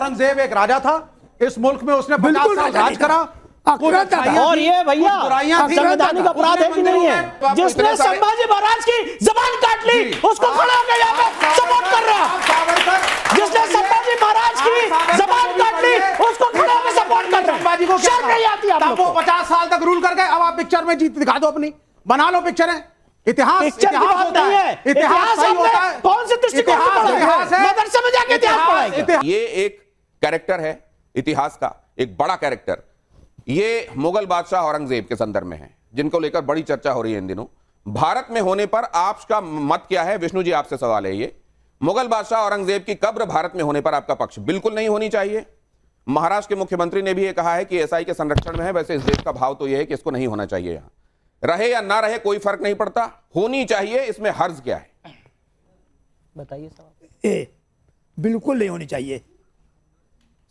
औरंगजेब एक राजा था, इस मुल्क में उसने 50 साल राज करा। और ये भैया संवैधानिक अपराध है कि नहीं है? जिसने संभाजी महाराज की जबान काट ली उसको खड़ा होकर यहाँ पे सपोर्ट कर रहा, जिसने संभाजी महाराज की जबान काट ली उसको खड़ा होकर सपोर्ट कर रहा। संभाजी को शर्म नहीं आती आपको? वो 50 साल तक रूल कर गए, अब आप पिक्चर में जीत दिखा दो अपनी, बना लो पिक्चरें। इतिहास होता है, इतिहास सही होता है। कौन से दृष्टिकोण से पढ़ा है? मदरसे में जाके इतिहास पढ़ाएंगे। ये एक कैरेक्टर है इतिहास का, एक बड़ा कैरेक्टर। ये मुगल बादशाह औरंगजेब के संदर्भ में है, जिनको लेकर बड़ी चर्चा हो रही है इन दिनों। भारत में होने पर आपका मत क्या है? विष्णु जी, आपसे सवाल है ये। मुगल बादशाह औरंगजेब की कब्र भारत में होने पर आपका पक्ष बिल्कुल नहीं होनी चाहिए। महाराष्ट्र के मुख्यमंत्री ने भी ये कहा है कि एसआई के संरक्षण में है। वैसे इस देश का भाव तो यह है कि इसको नहीं होना चाहिए, यहां रहे या ना रहे कोई फर्क नहीं पड़ता, होनी चाहिए। इसमें हर्ज क्या है? बताइए साहब। बिल्कुल नहीं होनी चाहिए,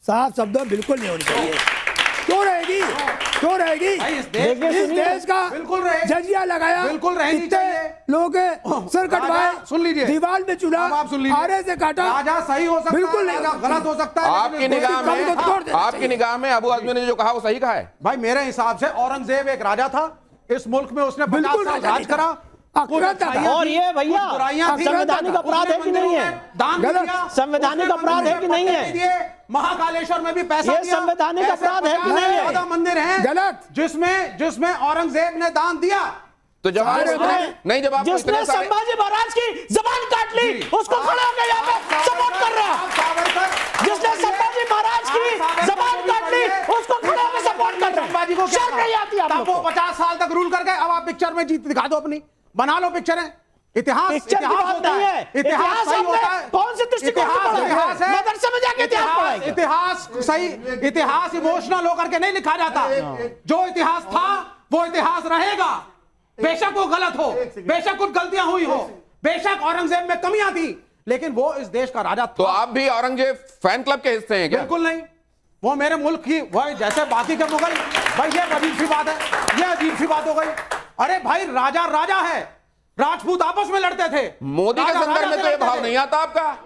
साफ शब्दों बिल्कुल नहीं होनी चाहिए। क्यों रहेगी? क्यों रहेगी? इस देश का बिल्कुल रहे, जजिया लगाया, बिल्कुल रहनी चाहिए। लोग सर कटवाए, सुन लीजिए, दीवार में चुना, आप सुन लीजिए, आरे से काटा। राजा सही हो सकता बिल्कुल है, राजा गलत हो सकता है। आपकी निगाह में अबू आजमी ने जो कहा वो सही कहा है? भाई मेरे हिसाब से औरंगजेब एक राजा था, इस मुल्क में उसने 50 साल राज करा। और ये भैया संवैधानिक अपराध है कि नहीं है? संवैधानिक अपराध है कि नहीं है? महाकालेश्वर में भी पैसा ये संवैधानिक अपराध है कि नहीं है? मंदिर है गलत, जिसमें औरंगजेब ने दान दिया। तो जब नहीं, जब आप जिसने संभाजी महाराज की जबान काट ली उसको खड़ा होकर यहाँ पे सपोर्ट कर रहा, जिसने संभाजी महाराज की जबान काट ली उसको खड़ा होकर सपोर्ट कर रहा। संभाजी को शर्म नहीं आती आपको? वो 50 साल तक रूल कर गए, अब आप पिक्चर में जीत दिखा दो अपनी, बना लो पिक्चरें। इतिहास होता है, इतिहास सही होता है। कौन से दृष्टिकोण से पढ़ा है? मदरसे में जाके इतिहास पढ़ाएंगे। इतिहास सही, इतिहास इमोशनल होकर के नहीं लिखा जाता। जो इतिहास था वो इतिहास रहेगा, बेशक वो गलत हो, बेशक कुछ गलतियां हुई हो, बेशक औरंगजेब में कमियां थी, लेकिन वो इस देश का राजा था। तो आप भी औरंगजेब फैन क्लब के हिस्से हैं क्या? बिल्कुल नहीं, वो मेरे मुल्क की वही जैसे बाकी के मुगल। भाई ये अजीब सी बात है, ये अजीब सी बात हो गई। अरे भाई राजा राजा है, राजपूत आपस में लड़ते थे। मोदी के संदर्भ में तो ये भाव नहीं आता आपका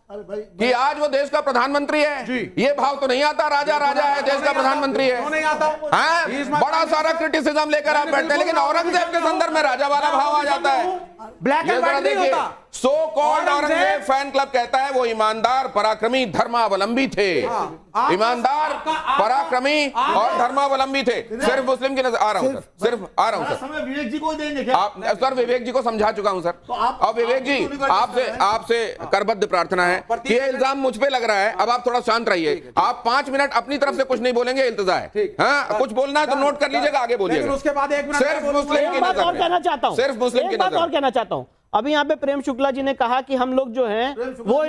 कि आज वो देश का प्रधानमंत्री है? ये भाव तो नहीं आता, राजा राजा है, देश का प्रधानमंत्री है। नहीं आता है? बड़ा सारा क्रिटिसिज्म लेकर आप बैठते हैं, लेकिन औरंगजेब के संदर्भ में राजा वाला भाव आ जाता है। ब्लैक एंड व्हाइट नहीं होता। So called Aurangzeb fan club कहता है वो ईमानदार, पराक्रमी, धर्मावलंबी थे। ईमानदार, पराक्रमी और धर्मावलंबी थे। सिर्फ मुस्लिम की नजर आ रहा हूं सर, सिर्फ आ रहा हूं सर। विवेक जी को देंगे आप सर विवेक जी को समझा चुका हूं सर। अब विवेक जी आपसे करबद्ध प्रार्थना है, ये इल्जाम मुझ पे लग रहा है, अब आप थोड़ा शांत रहिए। आप 5 मिनट अपनी तरफ से कुछ नहीं बोलेंगे, इल्तिजा है। हाँ, कुछ बोलना है तो नोट कर लीजिएगा, आगे बोलिएगा। उसके बाद 1 मिनट सिर्फ मुस्लिम की नजर और कहना चाहता हूं, सिर्फ मुस्लिम की नजर और कहना चाहता हूं। अभी यहाँ पे प्रेम शुक्ला जी ने कहा कि हम लोग जो हैं वो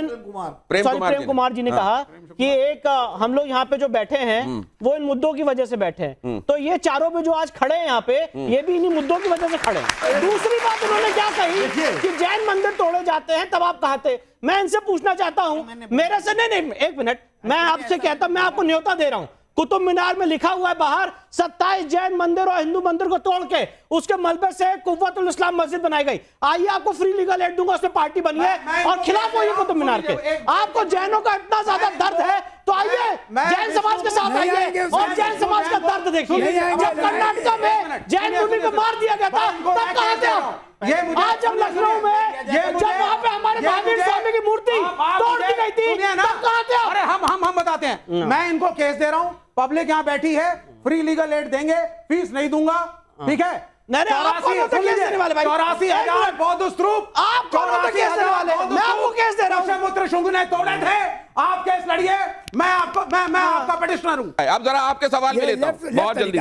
प्रेम कुमार जी ने कहा कि एक हम लोग यहाँ पे जो बैठे हैं वो इन मुद्दों की वजह से बैठे हैं। तो ये चारों पे जो आज खड़े हैं यहाँ पे, ये भी इन्हीं मुद्दों की वजह से खड़े हैं। दूसरी बात उन्होंने क्या कही कि जैन मंदिर तोड़े जाते हैं, तब आप कहा थे। मैं इनसे पूछना चाहता हूँ, मेरे से नहीं 1 मिनट, मैं आपसे कहता, मैं आपको न्योता दे रहा हूँ। कुतुब मीनार में लिखा हुआ है बाहर 27 जैन मंदिर और हिंदू मंदिर को तोड़ के उसके मलबे से कुव्वतुल इस्लाम मस्जिद बनाई गई। आइए आपको फ्री लीगल एड दूंगा, उसमें पार्टी बनी है और खिलाफ हुई कुतुब मीनार के। आपको जैनों का इतना ज्यादा दर्द है तो आइए जैन समाज के साथ आइए और जैन समाज का दर्द देखिए। जब कर्नाटक में जैन मुनि को मार दिया गया था तब कहां थे आप? आज जब लखनऊ में जब वहां पे हमारे महावीर स्वामी की मूर्ति तोड़ दी गई थी तब कहां थे आप? अरे हम बताते हैं। मैं इनको केस दे रहा हूं, पब्लिक यहाँ बैठी है, फ्री लीगल एड देंगे, फीस नहीं दूंगा, ठीक है? 84,000 बौद्ध स्तूप, आप कौन होते केस देने वाले? मैं आपको केस दे रहा हूं। पुत्र शुंग ने तोड़े थे, आप केस लड़िए, मैं आपका पिटिशनर हूं। अब जरा आपके सवाल में लेता हूं, बहुत जल्दी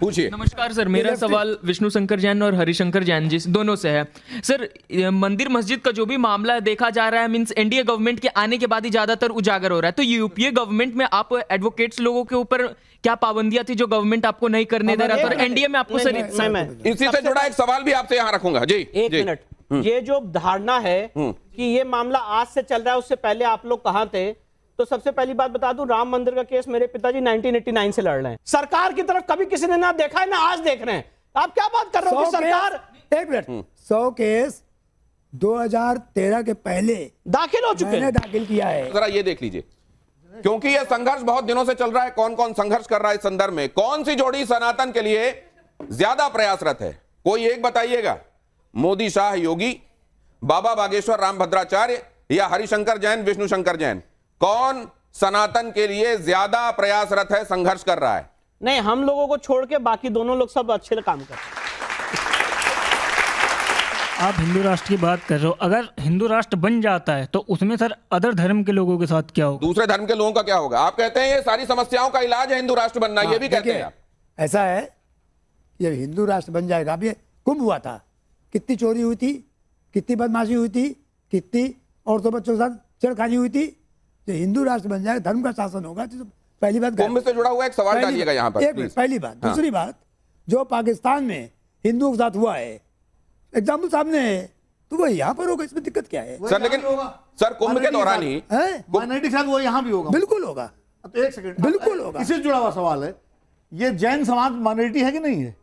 पूछिए। नमस्कार सर, मेरा सवाल विष्णु शंकर जैन और हरिशंकर जैन जी दोनों से है। सर, मंदिर मस्जिद का जो भी मामला है देखा जा रहा है, मींस एनडीए गवर्नमेंट के आने के बाद ही ज्यादातर उजागर हो रहा है। तो यूपीए गवर्नमेंट में आप एडवोकेट्स लोगों के ऊपर क्या पाबंदियां थी जो गवर्नमेंट आपको नहीं करने दे रहा था? और एनडीए में आपको इसी से जुड़ा एक सवाल भी आपसे यहाँ रखूंगा जी। 1 मिनट, ये जो धारणा है कि ये मामला आज से चल रहा है, उससे पहले आप लोग कहां थे? तो सबसे पहली बात बता दूं, राम मंदिर का केस मेरे पिताजी 1989 से लड़ रहे हैं। सरकार की तरफ कभी किसी ने ना देखा है ना आज देख रहे हैं। आप क्या बात कर रहे हो कि सरकार? 1 मिनट, 100 केस 2013 के पहले दाखिल हो चुके हैं, दाखिल किया है। जरा ये देख लीजिए, क्योंकि यह संघर्ष बहुत दिनों से चल रहा है। कौन कौन संघर्ष कर रहा है इस संदर्भ में? कौन सी जोड़ी सनातन के लिए ज्यादा प्रयासरत है? कोई एक बताइएगा। मोदी शाह योगी, बाबा बागेश्वर रामभद्राचार्य या हरिशंकर जैन विष्णु शंकर जैन? कौन सनातन के लिए ज्यादा प्रयासरत है, संघर्ष कर रहा है? नहीं, हम लोगों को छोड़ के बाकी दोनों लोग सब अच्छे काम कर रहे हैं। आप हिंदू राष्ट्र की बात कर रहे हो, अगर हिंदू राष्ट्र बन जाता है तो उसमें सर अदर धर्म के लोगों के साथ क्या होगा? दूसरे धर्म के लोगों का क्या होगा? आप कहते हैं ये सारी समस्याओं का इलाज है हिंदू राष्ट्र बनना, ये भी कहते हैं आप। ऐसा है, ये हिंदू राष्ट्र बन जाएगा। अब ये कुंभ हुआ था, कितनी चोरी हुई थी, कितनी बदमाशी हुई थी, कितनी औरतों बच्चों के साथ छेड़खानी हुई थी। जो हिंदू राष्ट्र बन जाएगा, धर्म का शासन होगा, तो पहली बात। कुंभ से जुड़ा हुआ एक सवाल डालिएगा यहाँ पर, प्लीज। पहली बात। दूसरी बात, जो पाकिस्तान में हिंदुओं के साथ हुआ है, एग्जाम्पल सामने है, तो वो यहाँ पर होगा, इसमें दिक्कत क्या है? सर लेकिन सर कुंभ के दौरान ही माइनॉरिटी के साथ वो यहाँ भी होगा। बिल्कुल होगा। तो एक सेकंड, बिल्कुल होगा। इससे जुड़ा हुआ सवाल है, ये जैन समाज माइनॉरिटी है कि नहीं है?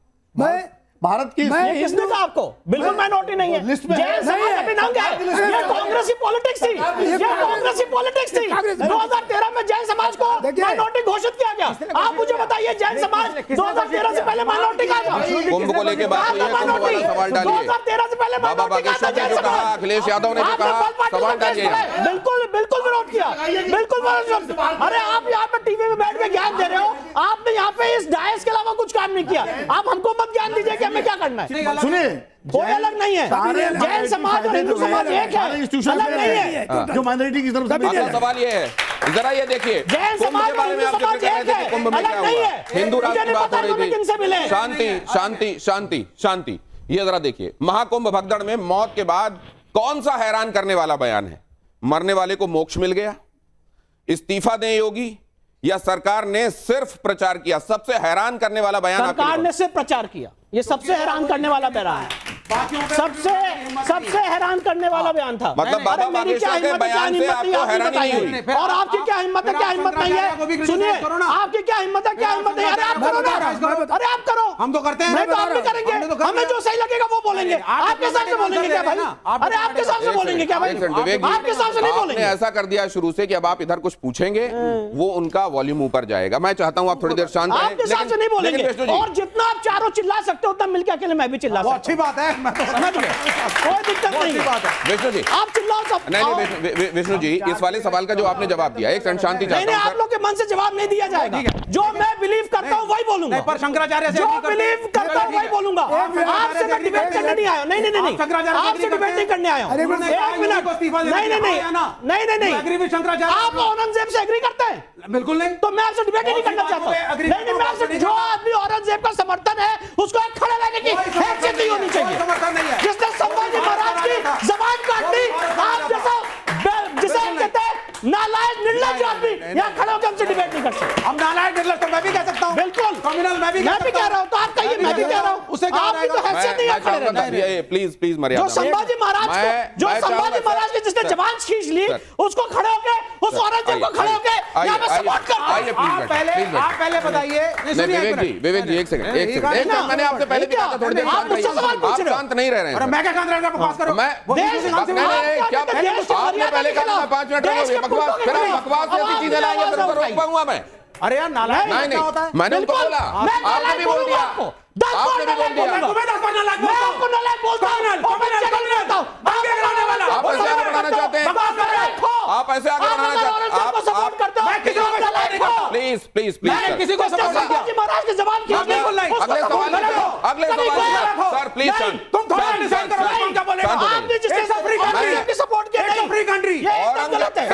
भारत की किसने कहा आपको? बिल्कुल माइनॉरिटी नहीं है। लिस्ट में जैन समाज अभी नाम क्या है? ये कांग्रेसी पॉलिटिक्स थी, ये कांग्रेसी पॉलिटिक्स थी। 2013 में जैन समाज को माइनॉरिटी घोषित किया गया। आप मुझे बताइए, जैन समाज 2013 से पहले माइनॉरिटी कहा था? कुंभ को लेकर बात हुई है, कुंभ वाला सवाल डालिए। 2013 से पहले बाबा बागेश्वर ने जो कहा, अखिलेश यादव ने जो कहा, सवाल डालिए। बिल्कुल बिल्कुल विरोध किया, बिल्कुल विरोध। अरे आप यहाँ पे टीवी में बैठ के ज्ञान दे रहे हो, आपने यहाँ पे इस डायस के अलावा कुछ काम नहीं किया। आप हमको मत ज्ञान दीजिए कि हमें क्या करना है। सुनिए, कोई अलग नहीं है। जैन समाज और हिंदू समाज एक है, अलग नहीं है। जो माइनॉरिटी की तरफ से अगला सवाल ये है, जरा ये देखिए, जैन समाज और हिंदू समाज एक है, कुंभ में क्या अलग नहीं हुआ? है। हिंदू राष्ट्र की बात हो रही किनसे मिले? थी, शांति शांति शांति शांति। ये जरा देखिए, महाकुंभ भगदड़ में मौत के बाद कौन सा हैरान करने वाला बयान है? मरने वाले को मोक्ष मिल गया, इस्तीफा दें योगी, या सरकार ने सिर्फ प्रचार किया? सबसे हैरान करने वाला बयान सरकार ने सिर्फ प्रचार किया, ये सबसे हैरान करने वाला बयान है। सबसे हैरान करने वाला बयान था। मतलब बाबा बागेश्वर के बयान से आपको हैरानी नहीं हुई? और आपकी क्या हिम्मत है, क्या हिम्मत नहीं है? सुनिए, आपकी क्या हिम्मत है, क्या हिम्मत नहीं? अरे आप करो ना, अरे आप करो। हम तो करते हैं, नहीं तो आप भी करेंगे। हमें जो सही लगेगा वो बोलेंगे। आपके हिसाब से बोलेंगे क्या भाई? अरे आपके हिसाब से बोलेंगे क्या भाई? आपके हिसाब से नहीं बोलेंगे। ऐसा कर दिया शुरू से कि अब आप इधर कुछ पूछेंगे, वो उनका वॉल्यूम ऊपर जाएगा। मैं चाहता हूँ आप थोड़ी देर शांत रहें। आपके हिसाब से नहीं बोलेंगे। और जितना आप चारों चिल्ला सकते हो, उतना मिलकर अकेले मैं भी चिल्ला सकता हूं। अच्छी बात है, मैं तो समझ गया। कोई दिक्कत नहीं है। विष्णु जी, आप चिल्लाओ सब। नहीं विष्णु जी, इस वाले सवाल का जो आपने जवाब दिया, एक क्षण शांति चाहता हूं। आप लोग के मन से जवाब नहीं दिया जाएगा। जो मैं बिलीव करता हूं वही बोलूंगा। पर शंकराचार्य से जो बिलीव करता हूं वही बोलूंगा। आपसे मैं डिबेट करने नहीं आया। नहीं, आपसे डिबेट नहीं करने आया हूं। एक मिनट, नहीं, आप औरंगजेब से एग्री करते हैं? बिल्कुल नहीं। तो मैं आपसे डिबेट ही नहीं करना चाहता। नहीं, मैं आपसे, जो आदमी औरंगजेब का समर्थन है उसको एक खड़े रहने की हैसियत नहीं होनी चाहिए। जिसने संभाजी महाराज की जबान काट दी, आप जैसा जिसे हम कहते हैं नालायक निर्लज्ज आदमी यहाँ खड़े होकर हमसे डिबेट नहीं कर सकते। हम नालायक निर्लज्ज तो मैं भी कह सकता हूँ। बिल्कुल कम्युनल मैं भी कह रहा हूँ। तो आप कहिए, मैं भी कह रहा हूँ। उससे क्या आपकी तो हैसियत नहीं है खड़े रहने। प्लीज मर्यादा। जो संभाजी महाराज की जिसने जबान खींच ली, उसको खड़े होकर, उस औरंगजेब को खड़े होकर यहाँ पे सपोर्ट करते हैं। आप पहले बताइए। विवेक जी एक सेकंड, मैंने आपसे पहले भी कहा था थोड़ी देर आप शांत नहीं रह रहे हैं। मैं क्या शांत रहना, बकवास करो। क्या आपने पहले कहा 5 मिनट बकवास जैसी चीजें लाएंगे फिर तो रोक पाऊंगा मैं? अरे यार नालायक क्या होता है? मैंने उनको बोला, आपने भी बोल दिया, आपने भी बोल दिया। आप ऐसे आगे बढ़ाना चाहते हैं, आप ऐसे आगे बढ़ाना चाहते हैं। प्लीज किसी को सपोर्ट नहीं किया। अगले सवाल सर प्लीज। तुम थोड़ा डिसाइड करो कौन क्या बोलेगा। आपने जिसने सपोर्ट किया नहीं, फ्री कंट्री, ये एकदम गलत है।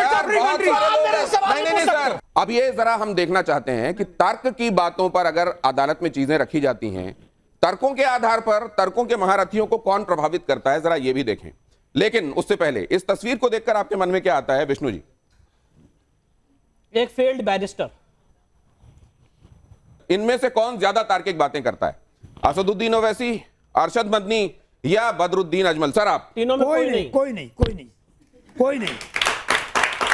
नहीं सर, अब ये जरा हम देखना चाहते हैं कि तर्क की बातों पर अगर अदालत में चीजें रखी जाती हैं, तर्कों के आधार पर तर्कों के महारथियों को कौन प्रभावित करता है, जरा ये भी देखें। लेकिन उससे पहले इस तस्वीर को देखकर आपके मन में क्या आता है विष्णु जी? एक फेल्ड बैरिस्टर। इनमें से कौन ज्यादा तार्किक बातें करता है? असदुद्दीन ओवैसी, अरशद मदनी या बदरुद्दीन अजमल? सर आप तीनों में कोई नहीं।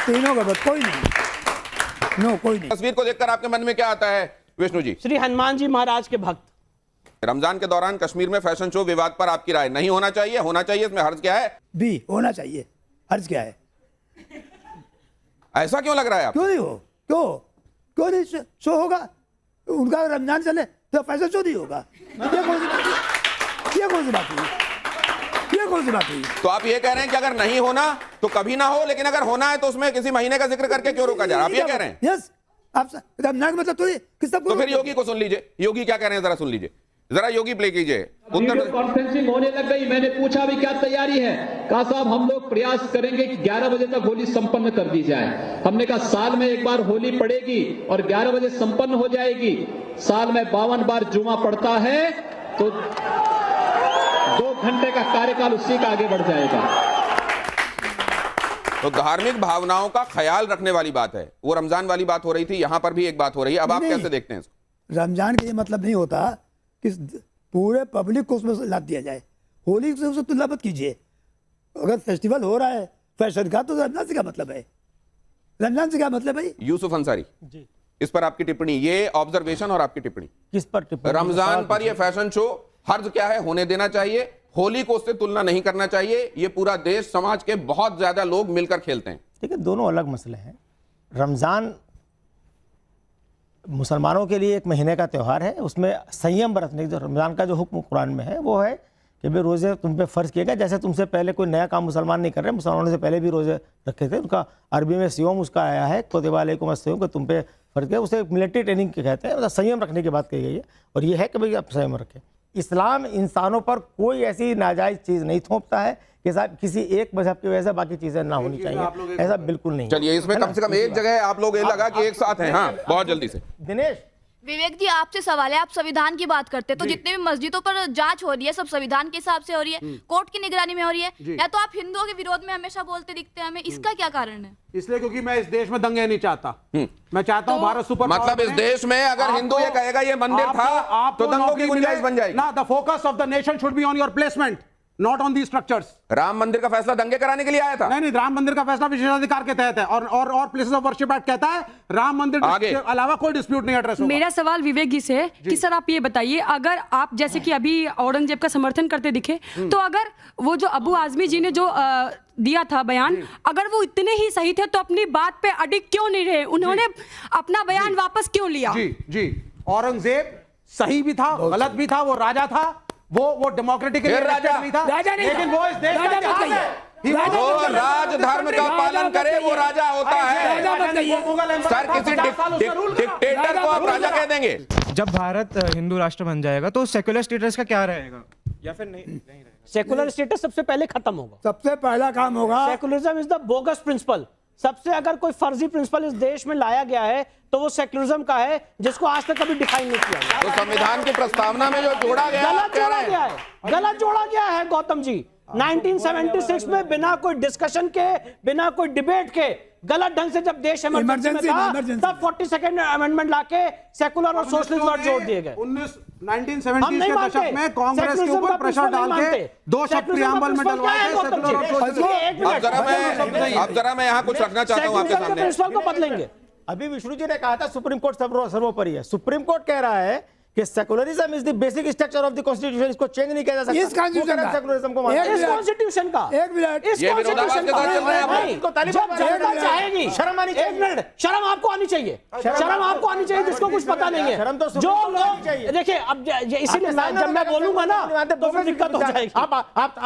तीनों का बात कोई नहीं। कोई नहीं। तस्वीर को देखकर आपके मन में क्या आता है विष्णु जी? श्री हनुमान जी महाराज के भक्त। रमजान के दौरान कश्मीर में फैशन शो विवाद पर आपकी राय? नहीं होना चाहिए, होना चाहिए, इसमें हर्ज क्या है? भी होना चाहिए, हर्ज क्या है? ऐसा क्यों लग रहा है आपको? क्यों नहीं हो? क्यों नहीं शो होगा? उनका रमजान चले तो फैसल शो नहीं होगा। ये कौन सी बात हुई? ये कौन सी बात हुई? ये कौन सी बात हुई? तो आप ये कह रहे हैं कि अगर नहीं होना तो कभी ना हो, लेकिन अगर होना है तो उसमें किसी महीने का जिक्र करके क्यों रोका जा रहा है? आप ये कह रहे हैं? यस, आप रमजान का मतलब तो किस तो फिर योगी को सुन लीजिए, योगी क्या कह रहे हैं जरा सुन लीजिए, जरा योगी प्ले कीजिए। वीडियो कॉन्फ्रेंसिंग होने लग गई, मैंने पूछा भी क्या तैयारी है? कहा साहब हम लोग प्रयास करेंगे कि 11 बजे तक होली संपन्न कर दी जाए। हमने कहा साल में एक बार होली पड़ेगी और 11 बजे संपन्न हो जाएगी। साल में 52 बार जुमा पड़ता है तो 2 घंटे का कार्यकाल उसी का आगे बढ़ जाएगा। तो धार्मिक भावनाओं का ख्याल रखने वाली बात है, वो रमजान वाली बात हो रही थी, यहां पर भी एक बात हो रही है। अब आप कैसे देखते हैं इसको? रमजान का ये मतलब नहीं होता कि पूरे पब्लिक को उसमें लाद दिया जाए। होली से उसे तुलना मत कीजिए। अगर फेस्टिवल हो रहा है फैशन का तो रमजान से क्या मतलब है? रमजान से क्या मतलब है? यूसुफ अंसारी जी, इस पर आपकी टिप्पणी, ये ऑब्जर्वेशन और आपकी टिप्पणी किस पर टिप्पणी? रमजान पर ये फैशन शो हर्ज क्या है, होने देना चाहिए, होली को उससे तुलना नहीं करना चाहिए। ये पूरा देश समाज के बहुत ज्यादा लोग मिलकर खेलते हैं। ठीक है, दोनों अलग मसले हैं। रमज़ान मुसलमानों के लिए एक महीने का त्यौहार है, उसमें संयम बरतने जो रमज़ान का जो हुक्म कुरान में है वो है कि भाई रोज़े तुम पे फ़र्ज़ किए गए। जैसे तुमसे पहले कोई नया काम मुसलमान नहीं कर रहे, मुसलमानों से पहले भी रोज़े रखे थे। उनका अरबी में सियोम उसका आया है, कुतिबा अलैकुम अस्सियाम, कि तुम पे फ़र्ज़ किया। उसे मिलिट्री ट्रेनिंग कहते हैं, मतलब संयम रखने की बात कही गई है। और ये है कि भाई आप संयम रखें। इस्लाम इंसानों पर कोई ऐसी नाजायज़ चीज़ नहीं थोपता है कि साहब किसी एक मजहब की वजह से बाकी चीज़ें ना होनी चाहिए, ऐसा बिल्कुल नहीं। चलिए, इसमें कम से कम एक जगह आप लोग ये लगा कि एक साथ हैं। हाँ, बहुत जल्दी से दिनेश। विवेक जी, आपसे सवाल है, आप संविधान की बात करते हैं तो जितने भी मस्जिदों पर जांच हो रही है सब संविधान के हिसाब से हो रही है, कोर्ट की निगरानी में हो रही है, या तो आप हिंदुओं के विरोध में हमेशा बोलते दिखते हैं हमें, इसका क्या कारण है? इसलिए क्योंकि मैं इस देश में दंगे नहीं चाहता। मैं चाहता हूं भारत सुपर मतलब इस देश में अगर हिंदू ये कहेगा ये मंदिर था तो दंगों की गुंजाइश बन जाएगी ना। The focus of the nation should be on your placement, not on the structures. Ram मंदिर का फैसला दंगे कराने के लिए आया था? नहीं, राम मंदिर का फैसला विशेषाधिकार के तहत है और प्लेसेस ऑफ वर्शिप एक्ट कहता है राम मंदिर के अलावा कोई डिस्प्यूट नहीं एड्रेस होगा। मेरा सवाल विवेक जी से है कि सर आप ये बताइए, अगर आप जैसे कि अभी औरंगजेब का समर्थन करते दिखे, तो अगर वो जो अबू आजमी जी ने जो दिया था बयान, अगर वो इतने ही सही थे तो अपनी बात पे अडिग क्यों नहीं रहे? उन्होंने अपना बयान वापस क्यों लिया? जी, औरंगजेब सही भी था, गलत भी था, वो राजा था, वो डेमोक्रेटिक राजा नहीं था, लेकिन वो इस देश का इतिहास है। जो राज धर्म का पालन करे वो राजा होता है। सर, किसी डिक्टेटर को आप राजा कह देंगे? जब भारत हिंदू राष्ट्र बन जाएगा तो सेक्युलर स्टेटस का क्या रहेगा, या फिर नहीं रहेगा? सेकुलर स्टेटस सबसे पहले खत्म होगा। सबसे पहला काम होगा, secularism is the bogus principle. सबसे अगर कोई फर्जी प्रिंसिपल इस देश में लाया गया है तो वो सेकुलरिज्म का है, जिसको आज तक कभी डिफाइन नहीं किया गया। तो संविधान की प्रस्तावना में जो जोड़ा गया, गलत जोड़ा गया है, गलत जोड़ा गया है गौतम जी। 1976 में बिना कोई डिस्कशन के, बिना कोई डिबेट के, गलत ढंग से जब देश इमरजेंसी में था, तब 42nd अमेंडमेंट लाके सेकुलर और सोशलिस्ट वर्ड जोड़ दिए गए। 1970 के दशक में कांग्रेस के ऊपर प्रेशर डाल के 2 शब्द प्रियम्बल में डलवाए थे, सेकुलर और सोशलिस्ट। अब जरा मैं यहाँ कुछ रखना चाहता हूँ आपके सामने। प्रिंसिपल को बदलेंगे। अभी विष्णु जी ने कहा था सुप्रीम कोर्ट सर्वोपरि है। सुप्रीम कोर्ट कह रहा है कि secularism is the basic structure of the constitution, इसको चेंज नहीं किया जा सकता। इस कॉन्स्टिट्यूशन का सेकुलरिज्म को मानते हैं। इस कॉन्स्टिट्यूशन का एक मिनट, इस ये विरोधाभास के साथ चल रहे हैं आप लोग। इनको तालिबान जनता चाहेगी, शर्म आनी चाहिए। एक मिनट, शर्म आपको आनी चाहिए, शर्म आपको आनी चाहिए, जिसको कुछ पता नहीं है। शर्म तो जो लोग देखिए, अब इसीलिए जब मैं बोलूंगा ना तो फिर दिक्कत हो जाएगी। आप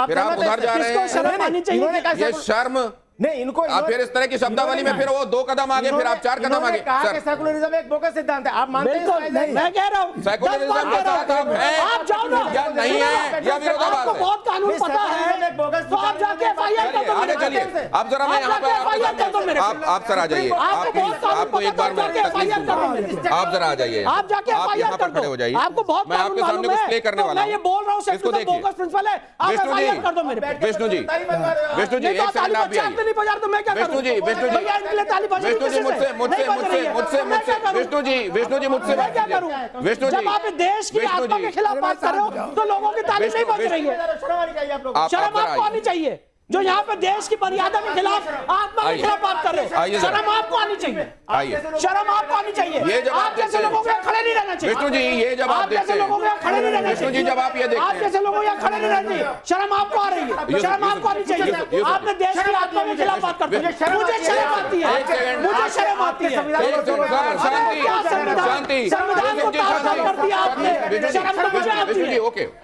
उधर जा रहे हैं। शर्म आनी चाहिए। ये शर्म नहीं, इनको आप फिर इस तरह की शब्दावली में फिर वो 2 कदम आगे, फिर आप 4 कदम आगे। सर, सेकुलरिज्म एक बोगस सिद्धांत है, आप मानते हैं? मैं कह रहा हूं सेकुलरिज्म के साथ हम हैं, आप जाओ ना, या नहीं है, या विरोधाभास आपको है? बहुत कानून पता है, तो आप जाके FIR कर दो। आगे चलिए, अब जरा मैं यहाँ पर आप सर आ जाइए। आपको एक बार आप जरा आ जाइए, आप जाके आप यहाँ पर खड़े हो जाइए। आपको बहुत मैं आपके सामने कुछ प्ले करने वाला हूँ। मैं ये बोल रहा हूँ, इसको देखिए। बोगस प्रिंसिपल है, आप FIR कर दो मेरे पे। विष्णु जी, एक सेकंड आप भी आइए। विष्णु जी, विष्णु जी, विष्णु जी मुझसे बात कीजिए। विष्णु जी, जब आप देश की आत्मा के खिलाफ बात कर रहे हो तो लोगों की तारीफ नहीं बच रही है। शर्म आपको आनी चाहिए। जो यहाँ पे देश की मर्यादा के खिलाफ, आत्मा के आइए। खिलाफ बात कर रहे आइए हो। जरा। शर्म आपको आनी चाहिए, आइए शर्म आपको आनी चाहिए। ये जब आप आप जैसे देखते हैं- लोगों को यहाँ खड़े नहीं रहना चाहिए। विष्णु जी, ये जब आप जैसे देखते हैं- लोगों को यहाँ खड़े नहीं रहना विष्णु जी, चाहिए। जब आप ये देखते आप हैं- जैसे लोगों को यहाँ खड़े नहीं रहना चाहिए। शर्म आपको आ रही है, यूसुफ, शर्म आपको आनी चाहिए। यूसुफ, आपने देश की आत्मा के खिलाफ बात करते हैं। मुझे शर्म आती है, एक सेकंड। मुझे शर्म आती है। एक सेकंड, सर, शांति, क्या संविधान? शांति। संविधान को विष्णु जी, ताक शांति। कर दिया आपने। विष्णु जी, शर्म तो मुझे आती विष्णु जी, है। ओके